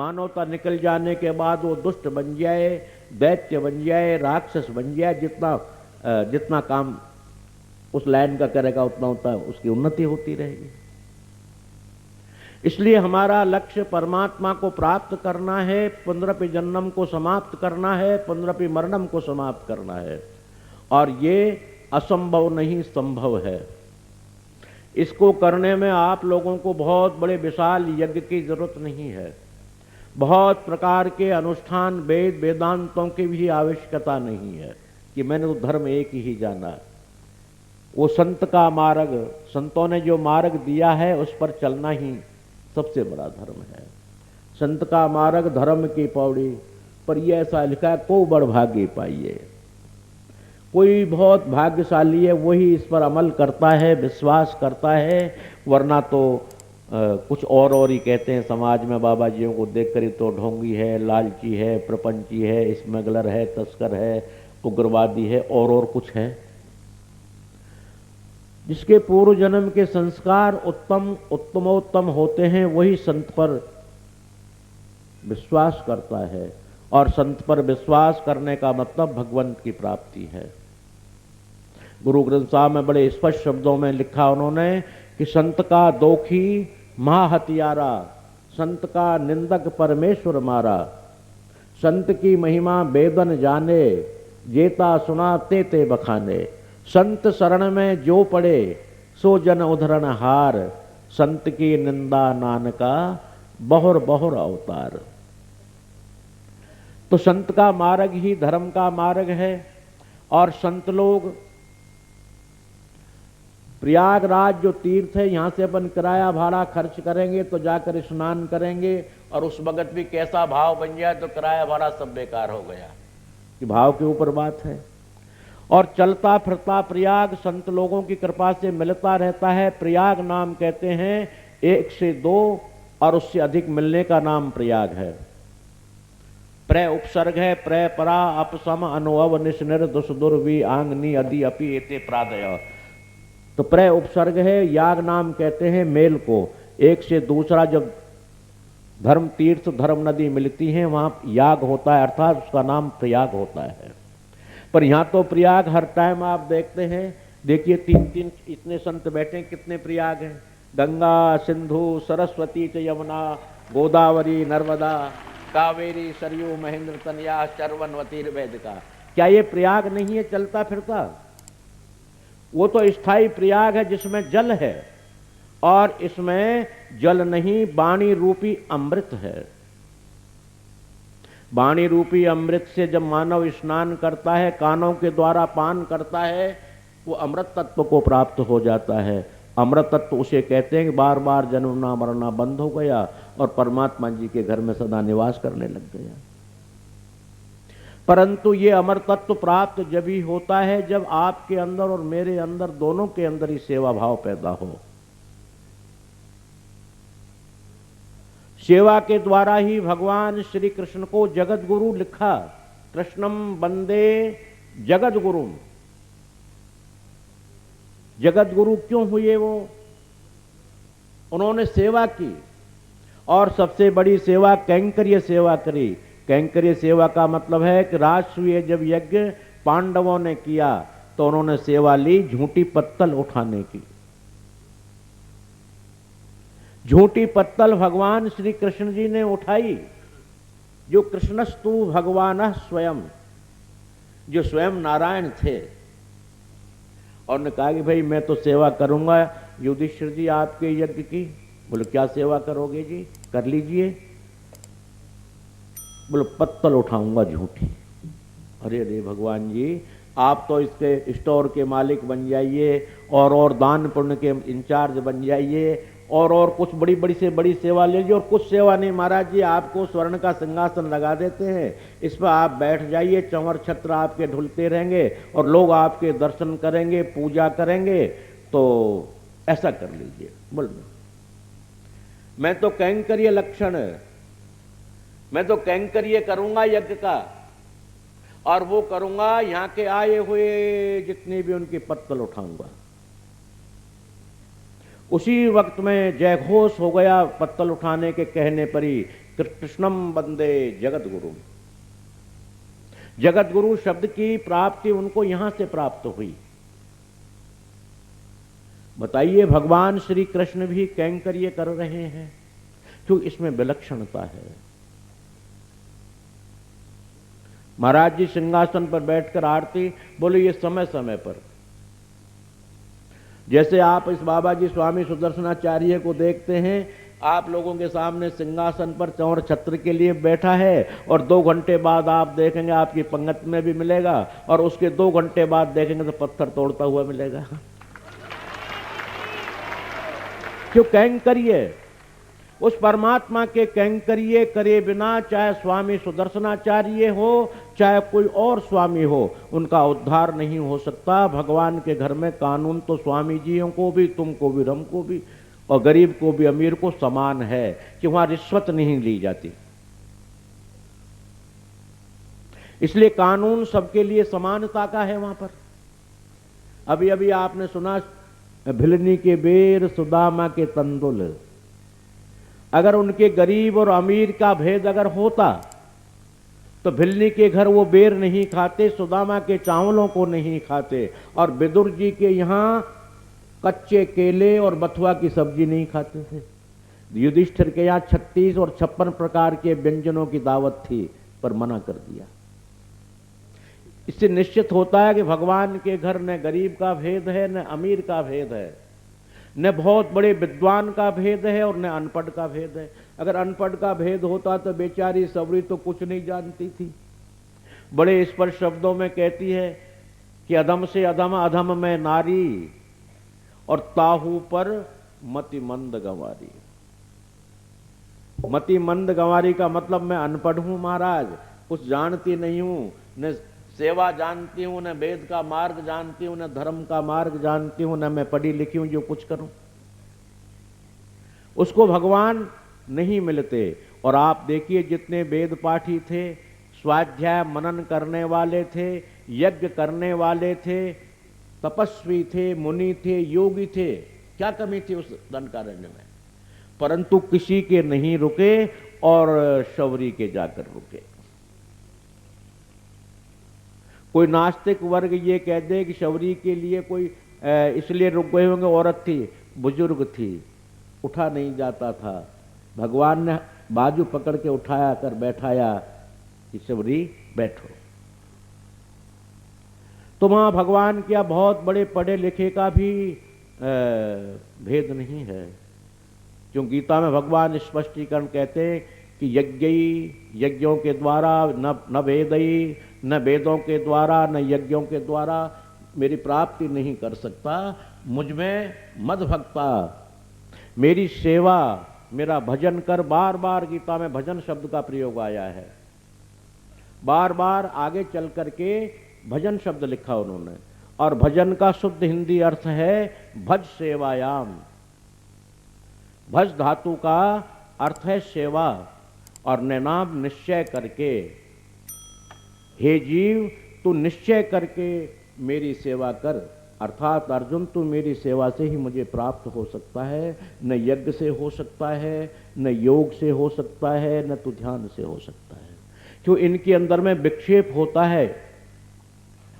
मानवता निकल जाने के बाद वो दुष्ट बन जाए, दैत्य बन जाए, राक्षस बन जाए, जितना काम उस लाइन का करेगा उतना उतना उसकी उन्नति होती रहेगी। इसलिए हमारा लक्ष्य परमात्मा को प्राप्त करना है, पुनरपि जन्म को समाप्त करना है, पुनरपि मरणम को समाप्त करना है। और ये असंभव नहीं, संभव है। इसको करने में आप लोगों को बहुत बड़े विशाल यज्ञ की जरूरत नहीं है, बहुत प्रकार के अनुष्ठान, वेद वेदांतों की भी आवश्यकता नहीं है कि मैंने तो धर्म एक ही जाना। वो संत का मार्ग, संतों ने जो मार्ग दिया है उस पर चलना ही सबसे बड़ा धर्म है। संत का मार्ग धर्म की पौड़ी पर यह ऐसा लिखा है, को बड़ भाग्य पाइए। कोई बहुत भाग्यशाली है वही इस पर अमल करता है, विश्वास करता है, वरना तो कुछ और ही कहते हैं समाज में। बाबा जियों को देख कर तो ढोंगी है, लालची है, प्रपंची है, स्मगलर है, तस्कर है, उग्रवादी है, और कुछ है। जिसके पूर्व जन्म के संस्कार उत्तमोत्तम होते हैं वही संत पर विश्वास करता है, और संत पर विश्वास करने का मतलब भगवंत की प्राप्ति है। गुरु ग्रंथ साहब में बड़े स्पष्ट शब्दों में लिखा उन्होंने कि संत का दोखी महाहथियारा, संत का निंदक परमेश्वर मारा, संत की महिमा वेदन जाने, जेता सुना ते बखाने, संत शरण में जो पड़े सो जन उधरण हार, संत की निंदा नानका बहुर बहुर अवतार। तो संत का मार्ग ही धर्म का मार्ग है। और संत लोग प्रयागराज जो तीर्थ है, यहां से अपन किराया भाड़ा खर्च करेंगे तो जाकर स्नान करेंगे, और उस वक्त भी कैसा भाव बन जाए तो किराया भाड़ा सब बेकार हो गया, कि भाव के ऊपर बात है। और चलता फिरता प्रयाग संत लोगों की कृपा से मिलता रहता है। प्रयाग नाम कहते हैं 1 से 2 और उससे अधिक मिलने का नाम प्रयाग है। प्र उपसर्ग है, प्र परा अपसम अनुभव निस्निर दुष दुर्वी आंगनी अदि अपि एते प्रादय। तो प्र उपसर्ग है, याग नाम कहते हैं मेल को। एक से दूसरा जब धर्म तीर्थ धर्म नदी मिलती है वहां याग होता है, अर्थात उसका नाम प्रयाग होता है। पर यहां तो प्रयाग हर टाइम आप देखते हैं, देखिए 3 इतने संत बैठे, कितने प्रयाग हैं। गंगा सिंधु सरस्वती च यमुना गोदावरी नर्मदा कावेरी सरयू महेंद्र तनया चरवनवती वेदिका। क्या ये प्रयाग नहीं है चलता फिरता? वो तो स्थायी प्रयाग है जिसमें जल है, और इसमें जल नहीं वाणी रूपी अमृत है। वाणी रूपी अमृत से जब मानव स्नान करता है, कानों के द्वारा पान करता है, वो अमृत तत्व को प्राप्त हो जाता है। अमृत तत्व उसे कहते हैं कि बार बार जन्मना मरना बंद हो गया और परमात्मा जी के घर में सदा निवास करने लग गया। परंतु ये अमर तत्व प्राप्त जब ही होता है जब आपके अंदर और मेरे अंदर, दोनों के अंदर ही सेवा भाव पैदा हो। सेवा के द्वारा ही भगवान श्री कृष्ण को जगत गुरु लिखा। कृष्णम वंदे जगत गुरु। जगत गुरु क्यों हुए वो? उन्होंने सेवा की, और सबसे बड़ी सेवा कैंकर्य सेवा करी। कैंकर्य सेवा का मतलब है कि राष्ट्रीय जब यज्ञ पांडवों ने किया तो उन्होंने सेवा ली झूठी पत्तल उठाने की। झूठी पत्तल भगवान श्री कृष्ण जी ने उठाई, जो कृष्णस्तु भगवान स्वयं, जो स्वयं नारायण थे। और ने कहा कि भाई मैं तो सेवा करूंगा युधिष्ठिर जी आपके यज्ञ की। बोले क्या सेवा करोगे जी? कर लीजिए। बोले पत्तल उठाऊंगा झूठी। अरे अरे भगवान जी, आप तो इसके स्टोर के मालिक बन जाइए, और दान पुण्य के इंचार्ज बन जाइए, और कुछ बड़ी बड़ी से बड़ी सेवा ले लीजिए। और कुछ सेवा नहीं महाराज जी, आपको स्वर्ण का सिंहासन लगा देते हैं, इस पर आप बैठ जाइए, चंवर छत्र आपके ढुलते रहेंगे और लोग आपके दर्शन करेंगे, पूजा करेंगे, तो ऐसा कर लीजिए। बोल मैं तो कैंकर्य लक्षण, मैं तो कैंकर्य करूंगा यज्ञ का, और वो करूंगा यहां के आए हुए जितने भी उनकी पत्तल उठाऊंगा। उसी वक्त में जयघोष हो गया पत्तल उठाने के कहने पर ही कृष्णम वंदे जगत गुरु। जगत गुरु शब्द की प्राप्ति उनको यहां से प्राप्त हुई। बताइए, भगवान श्री कृष्ण भी कैंकर्य कर रहे हैं, क्यों? इसमें विलक्षणता है। महाराज जी सिंहासन पर बैठकर आरती बोले, ये समय समय पर। जैसे आप इस बाबा जी स्वामी सुदर्शनाचार्य को देखते हैं, आप लोगों के सामने सिंहासन पर चौर छत्र के लिए बैठा है, और 2 घंटे बाद आप देखेंगे आपकी पंगत में भी मिलेगा, और उसके 2 घंटे बाद देखेंगे तो पत्थर तोड़ता हुआ मिलेगा। क्यों? कैंकर्य। उस परमात्मा के कैंकर्य करे बिना, चाहे स्वामी सुदर्शनाचार्य हो, चाहे कोई और स्वामी हो, उनका उद्धार नहीं हो सकता। भगवान के घर में कानून तो स्वामी जियों को भी, तुमको भी, हमको भी, और गरीब को भी, अमीर को समान है, कि वहां रिश्वत नहीं ली जाती। इसलिए कानून सबके लिए समानता का है वहां पर। अभी अभी आपने सुना, भिलनी के बेर सुदामा के तंदुल। अगर उनके गरीब और अमीर का भेद अगर होता तो भिलनी के घर वो बेर नहीं खाते, सुदामा के चावलों को नहीं खाते, और विदुर जी के यहां कच्चे केले और बथुआ की सब्जी नहीं खाते थे। युधिष्ठिर के यहां 36 और 56 प्रकार के व्यंजनों की दावत थी, पर मना कर दिया। इससे निश्चित होता है कि भगवान के घर न गरीब का भेद है, न अमीर का भेद है, न बहुत बड़े विद्वान का भेद है, और न अनपढ़ का भेद है। अगर अनपढ़ का भेद होता तो बेचारी सबरी तो कुछ नहीं जानती थी। बड़े स्पष्ट शब्दों में कहती है कि अधम से अधम, अधम में नारी, और ताहू पर मति मंद गंवारी। मति मंद गंवारी का मतलब मैं अनपढ़ हूं महाराज, कुछ जानती नहीं हूं, न सेवा जानती हूं, न वेद का मार्ग जानती हूं, न धर्म का मार्ग जानती हूं, न मैं पढ़ी लिखी हूं जो कुछ करूं। उसको भगवान नहीं मिलते। और आप देखिए, जितने वेद पाठी थे, स्वाध्याय मनन करने वाले थे, यज्ञ करने वाले थे, तपस्वी थे, मुनि थे, योगी थे, क्या कमी थी उस दंडकारण्य में? परंतु किसी के नहीं रुके, और शबरी के जाकर रुके। कोई नास्तिक वर्ग ये कह दे कि शबरी के लिए कोई इसलिए रुक गए होंगे, औरत थी, बुजुर्ग थी, उठा नहीं जाता था। भगवान ने बाजू पकड़ के उठाया कर बैठाया कि शबरी बैठो। तो वहां भगवान क्या बहुत बड़े पढ़े लिखे का भी भेद नहीं है। क्यों? गीता में भगवान स्पष्टीकरण कहते हैं कि यज्ञों के द्वारा, न वेदई, न वेदों के द्वारा, न यज्ञों के द्वारा मेरी प्राप्ति नहीं कर सकता। मुझ में मद भक्ता, मेरी सेवा, मेरा भजन कर। बार बार गीता में भजन शब्द का प्रयोग आया है, बार बार आगे चल करके भजन शब्द लिखा उन्होंने। और भजन का शुद्ध हिंदी अर्थ है भज सेवायाम। भज धातु का अर्थ है सेवा, और नैनाम निश्चय करके, हे जीव तू निश्चय करके मेरी सेवा कर। अर्थात अर्जुन, तू मेरी सेवा से ही मुझे प्राप्त हो सकता है। न यज्ञ से हो सकता है, न योग से हो सकता है, न तो ध्यान से हो सकता है। क्यों? इनके अंदर में विक्षेप होता है,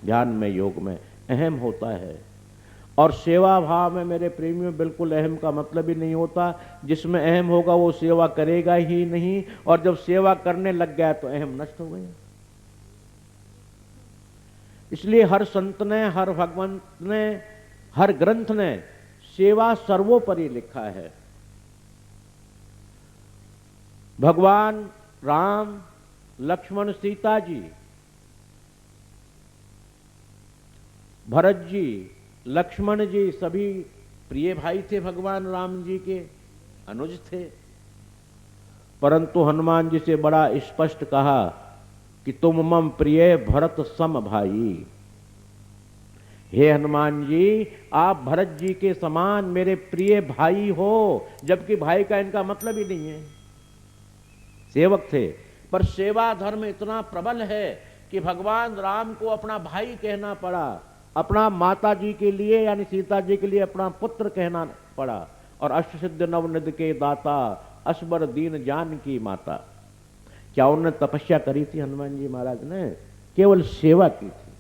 ध्यान में, योग में अहम होता है। और सेवा भाव में मेरे प्रेमियों बिल्कुल अहम का मतलब ही नहीं होता। जिसमें अहम होगा वो सेवा करेगा ही नहीं, और जब सेवा करने लग गया तो अहम नष्ट हो गया। इसलिए हर संत ने, हर भगवंत ने, हर ग्रंथ ने सेवा सर्वोपरि लिखा है। भगवान राम, लक्ष्मण, सीता जी, भरत जी, लक्ष्मण जी सभी प्रिय भाई थे भगवान राम जी के, अनुज थे। परंतु हनुमान जी से बड़ा स्पष्ट कहा कि तुम मम प्रिय भरत सम भाई। हे हनुमान जी, आप भरत जी के समान मेरे प्रिय भाई हो। जबकि भाई का इनका मतलब ही नहीं है, सेवक थे। पर सेवा धर्म इतना प्रबल है कि भगवान राम को अपना भाई कहना पड़ा, अपना माता जी के लिए यानी सीता जी के लिए अपना पुत्र कहना पड़ा। और अष्टसिद्धि नवनिधि के दाता असबर दीन जानकी माता। क्या उन्होंने तपस्या करी थी? हनुमान जी महाराज ने केवल सेवा की थी।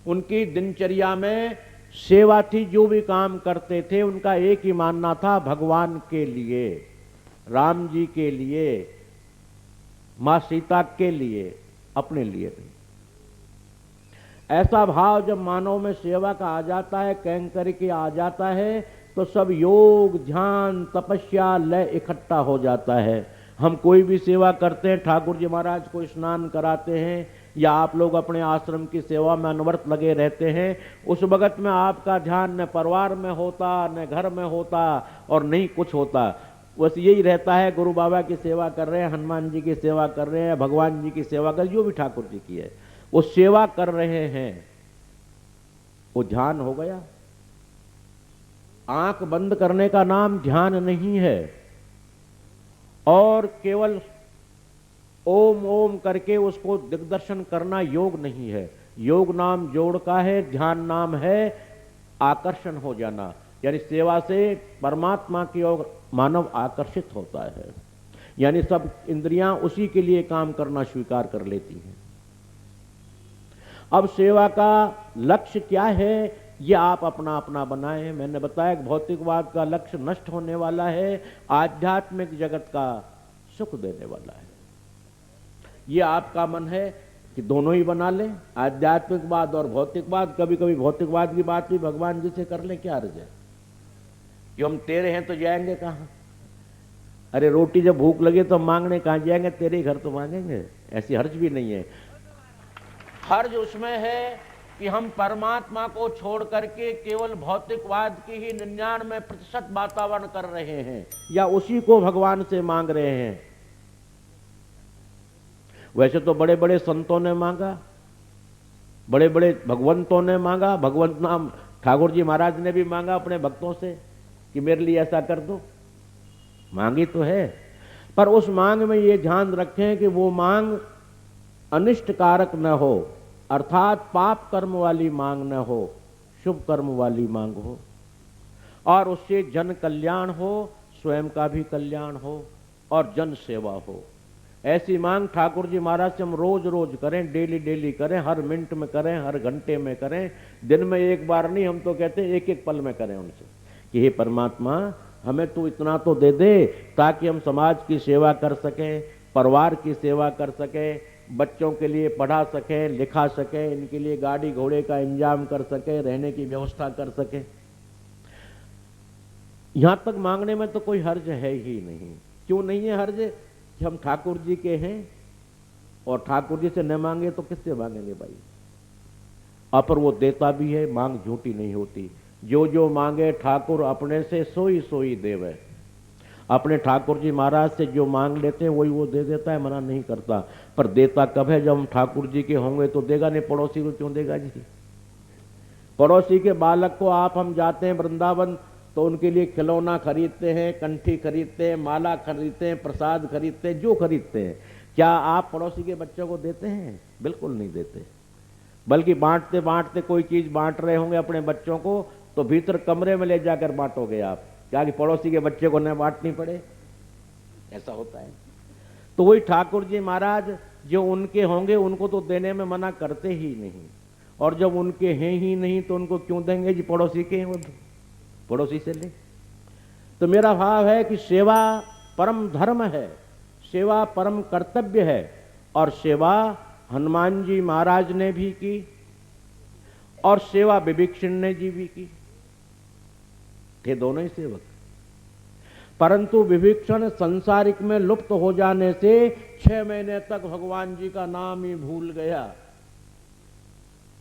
उनकी दिनचर्या में सेवा थी। जो भी काम करते थे उनका एक ही मानना था, भगवान के लिए, राम जी के लिए, मां सीता के लिए, अपने लिए नहीं। ऐसा भाव जब मानव में सेवा का आ जाता है, कैंकर के आ जाता है, तो सब योग, ध्यान, तपस्या, लय इकट्ठा हो जाता है। हम कोई भी सेवा करते हैं, ठाकुर जी महाराज को स्नान कराते हैं, या आप लोग अपने आश्रम की सेवा में अनवरत लगे रहते हैं, उस वक्त में आपका ध्यान न परिवार में होता, न घर में होता, और नहीं कुछ होता। बस यही रहता है, गुरु बाबा की सेवा कर रहे हैं, हनुमान जी की सेवा कर रहे हैं, भगवान जी की सेवा कर, जो भी ठाकुर जी की है वो सेवा कर रहे हैं, वो ध्यान हो गया। आंख बंद करने का नाम ध्यान नहीं है, और केवल ओम ओम करके उसको दिग्दर्शन करना योग नहीं है। योग नाम जोड़ का है, ध्यान नाम है आकर्षण हो जाना, यानी सेवा से परमात्मा की ओर मानव आकर्षित होता है, यानी सब इंद्रियां उसी के लिए काम करना स्वीकार कर लेती हैं। अब सेवा का लक्ष्य क्या है, ये आप अपना अपना बनाएं। मैंने बताया कि भौतिकवाद का लक्ष्य नष्ट होने वाला है, आध्यात्मिक जगत का सुख देने वाला है। ये आपका मन है कि दोनों ही बना लें, आध्यात्मिकवाद और भौतिकवाद। कभी कभी भौतिकवाद की बात भी भगवान जी से कर लें, क्या अर्ज है? कि हम तेरे हैं तो जाएंगे कहाँ? अरे रोटी जब भूख लगे तो मांगने कहाँ जाएंगे? तेरे घर तो मांगेंगे। ऐसी हर्ज भी नहीं है। हर्ज उसमें है कि हम परमात्मा को छोड़ करके केवल भौतिकवाद की ही 99% वातावरण कर रहे हैं, या उसी को भगवान से मांग रहे हैं। वैसे तो बड़े बड़े संतों ने मांगा, बड़े बड़े भगवंतों ने मांगा, भगवंत नाम ठाकुर जी महाराज ने भी मांगा अपने भक्तों से कि मेरे लिए ऐसा कर दो। मांगी तो है, पर उस मांग में ये ध्यान रखें कि वो मांग अनिष्ट कारक न हो, अर्थात पाप कर्म वाली मांग न हो, शुभ कर्म वाली मांग हो, और उससे जन कल्याण हो, स्वयं का भी कल्याण हो, और जन सेवा हो। ऐसी मांग ठाकुर जी महाराज से हम रोज रोज करें, डेली डेली करें, हर मिनट में करें, हर घंटे में करें, दिन में एक बार नहीं। हम तो कहते हैं एक एक पल में करें उनसे कि हे परमात्मा, हमें तू इतना तो दे दे ताकि हम समाज की सेवा कर सकें, परिवार की सेवा कर सकें, बच्चों के लिए पढ़ा सकें, लिखा सकें, इनके लिए गाड़ी घोड़े का इंतजाम कर सकें, रहने की व्यवस्था कर सकें। यहां तक मांगने में तो कोई हर्ज है ही नहीं। क्यों नहीं है हर्ज? कि हम ठाकुर जी के हैं, और ठाकुर जी से न मांगे तो किससे मांगेंगे भाई? पर वो देता भी है, मांग झूठी नहीं होती। जो जो मांगे ठाकुर अपने से सोई सोई देवे। अपने ठाकुर जी महाराज से जो मांग लेते हैं वही वो दे देता है, मना नहीं करता। पर देता कब है? जब हम ठाकुर जी के होंगे तो देगा, नहीं पड़ोसी को क्यों देगा जी? पड़ोसी के बालक को आप हम जाते हैं वृंदावन तो उनके लिए खिलौना खरीदते हैं, कंठी खरीदते हैं, माला खरीदते हैं, प्रसाद खरीदते हैं, जो खरीदते हैं। क्या आप पड़ोसी के बच्चों को देते हैं? बिल्कुल नहीं देते। बल्कि बांटते बांटते कोई चीज बांट रहे होंगे अपने बच्चों को तो भीतर कमरे में ले जाकर बांटोगे आप, क्या कि पड़ोसी के बच्चे को न बांटनी पड़े। ऐसा होता है। तो वही ठाकुर जी महाराज जो उनके होंगे उनको तो देने में मना करते ही नहीं, और जब उनके हैं ही नहीं तो उनको क्यों देंगे जी? पड़ोसी के हैं वो, पड़ोसी से ले। तो मेरा भाव है कि सेवा परम धर्म है, सेवा परम कर्तव्य है, और सेवा हनुमान जी महाराज ने भी की, और सेवा विभीषण ने जी भी की, थे दोनों ही सेवक। परंतु विभीषण संसारिक में लुप्त हो जाने से 6 महीने तक भगवान जी का नाम ही भूल गया,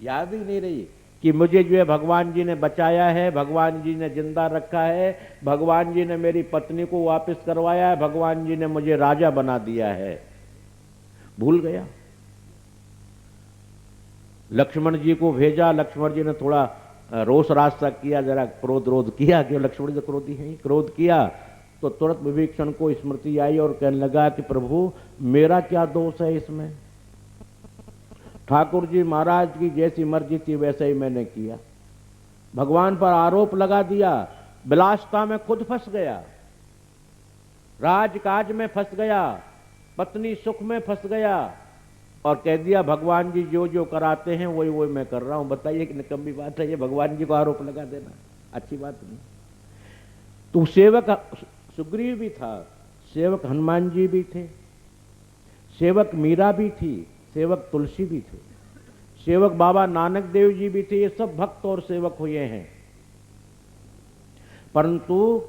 याद ही नहीं रही कि मुझे जो है भगवान जी ने बचाया है, भगवान जी ने जिंदा रखा है, भगवान जी ने मेरी पत्नी को वापस करवाया है, भगवान जी ने मुझे राजा बना दिया है। भूल गया। लक्ष्मण जी को भेजा, लक्ष्मण जी ने थोड़ा रोष रास्ता किया, जरा क्रोध रोध किया, कि लक्ष्मण जी क्रोधी हैं, क्रोध किया तो तुरंत विभीषण को स्मृति आई और कहने लगा कि प्रभु मेरा क्या दोष है इसमें? ठाकुर जी महाराज की जैसी मर्जी थी वैसे ही मैंने किया। भगवान पर आरोप लगा दिया, विलासिता में खुद फंस गया। राजकाज में फंस गया, पत्नी सुख में फंस गया और कह दिया भगवान जी जो जो कराते हैं वही वही मैं कर रहा हूं। बताइए कि निकम्मी बात है ये, भगवान जी को आरोप लगा देना अच्छी बात नहीं। तो सेवक सुग्रीव भी था, सेवक हनुमान जी भी थे, सेवक मीरा भी थी, सेवक तुलसी भी थे, सेवक बाबा नानक देव जी भी थे। ये सब भक्त और सेवक हुए हैं, परंतु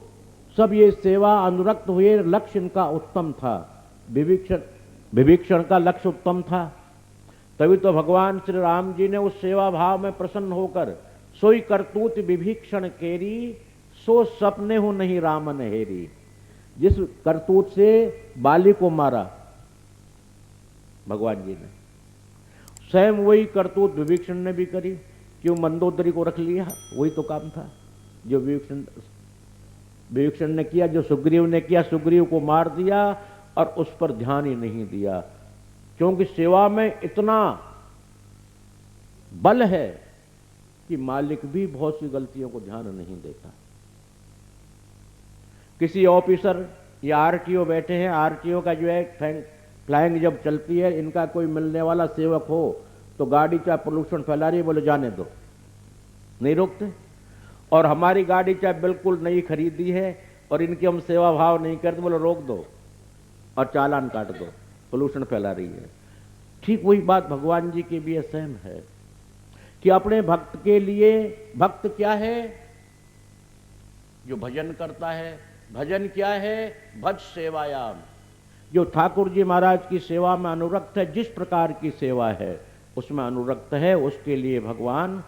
सब ये सेवा अनुरक्त हुए। लक्ष्य इनका उत्तम था, विभीषण का लक्ष्य उत्तम था। तभी तो भगवान श्री राम जी ने उस सेवा भाव में प्रसन्न होकर सोई करतूत विभीषण केरी, सो सपने हो नहीं रामन हेरी। जिस करतूत से बाली को मारा भगवान जी ने, स्वयं वही करतूत विभीषण ने भी करी। क्यों मंदोदरी को रख लिया, वही तो काम था जो विभीषण ने किया, जो सुग्रीव ने किया। सुग्रीव को मार दिया और उस पर ध्यान ही नहीं दिया, क्योंकि सेवा में इतना बल है कि मालिक भी बहुत सी गलतियों को ध्यान नहीं देता। किसी ऑफिसर या आरटीओ बैठे हैं, आरटीओ का जो है फ्लाइंग जब चलती है, इनका कोई मिलने वाला सेवक हो तो गाड़ी चाहे पोल्यूशन फैला रही है, बोले जाने दो, नहीं रोकते। और हमारी गाड़ी चाहे बिल्कुल नई खरीदी है और इनकी हम सेवा भाव नहीं करते, बोले रोक दो और चालान काट दो, पोल्यूशन फैला रही है। ठीक वही बात भगवान जी की भी सेम है कि अपने भक्त के लिए, भक्त क्या है? जो भजन करता है। भजन क्या है? भज सेवायाम। जो ठाकुर जी महाराज की सेवा में अनुरक्त है, जिस प्रकार की सेवा है उसमें अनुरक्त है, उसके लिए भगवान,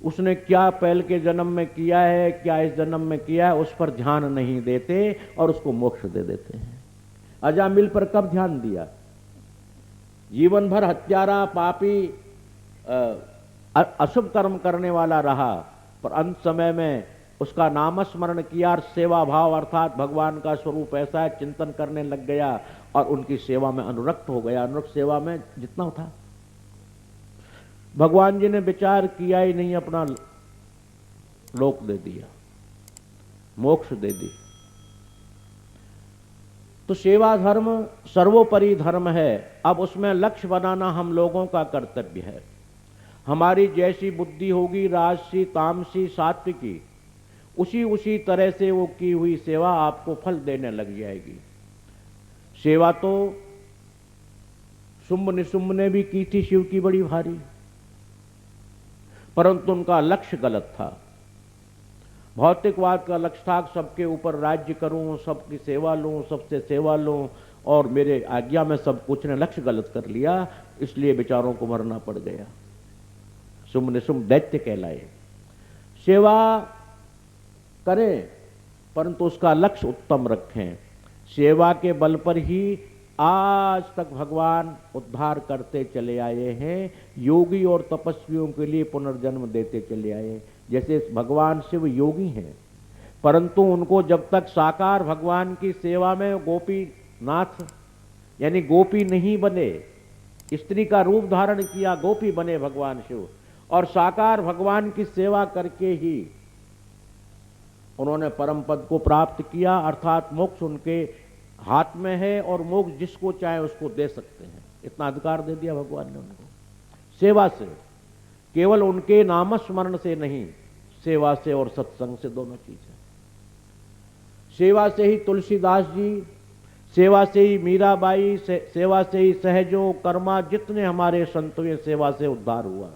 उसने क्या पहले के जन्म में किया है, क्या इस जन्म में किया है, उस पर ध्यान नहीं देते और उसको मोक्ष दे देते हैं। अजामिल पर कब ध्यान दिया? जीवन भर हत्यारा, पापी, अशुभ कर्म करने वाला रहा, पर अंत समय में उसका नामस्मरण किया और सेवा भाव अर्थात भगवान का स्वरूप ऐसा है, चिंतन करने लग गया और उनकी सेवा में अनुरक्त हो गया। अनुरक्त सेवा में जितना था, भगवान जी ने विचार किया ही नहीं, अपना लोक दे दिया, मोक्ष दे दी। तो सेवा धर्म सर्वोपरि धर्म है। अब उसमें लक्ष्य बनाना हम लोगों का कर्तव्य है। हमारी जैसी बुद्धि होगी, राजसी, तामसी, सात्विकी, उसी तरह से वो की हुई सेवा आपको फल देने लग जाएगी। सेवा तो शुंभ निशुंभ ने भी की थी शिव की बड़ी भारी, परंतु उनका लक्ष्य गलत था। भौतिकवाद का लक्ष्य था सबके ऊपर राज्य करूं, सबकी सेवा लूं, सबसे सेवा लूं और मेरे आज्ञा में सब कुछ। ने लक्ष्य गलत कर लिया, इसलिए बेचारों को मरना पड़ गया। शुंभ निशुंभ दैत्य कहलाए। सेवा करें परंतु उसका लक्ष्य उत्तम रखें। सेवा के बल पर ही आज तक भगवान उद्धार करते चले आए हैं, योगी और तपस्वियों के लिए पुनर्जन्म देते चले आए। जैसे भगवान शिव योगी हैं, परंतु उनको जब तक साकार भगवान की सेवा में गोपीनाथ यानी गोपी नहीं बने, स्त्री का रूप धारण किया, गोपी बने भगवान शिव, और साकार भगवान की सेवा करके ही उन्होंने परम पद को प्राप्त किया, अर्थात मोक्ष उनके हाथ में है और मोक्ष जिसको चाहे उसको दे सकते हैं। इतना अधिकार दे दिया भगवान ने उनको। सेवा से, केवल उनके नामस्मरण से नहीं, सेवा से और सत्संग से, दोनों चीजें। सेवा से ही तुलसीदास जी, सेवा से ही मीराबाई, सेवा से ही सहजो कर्मा, जितने हमारे संत हुए सेवा से उद्धार हुआ।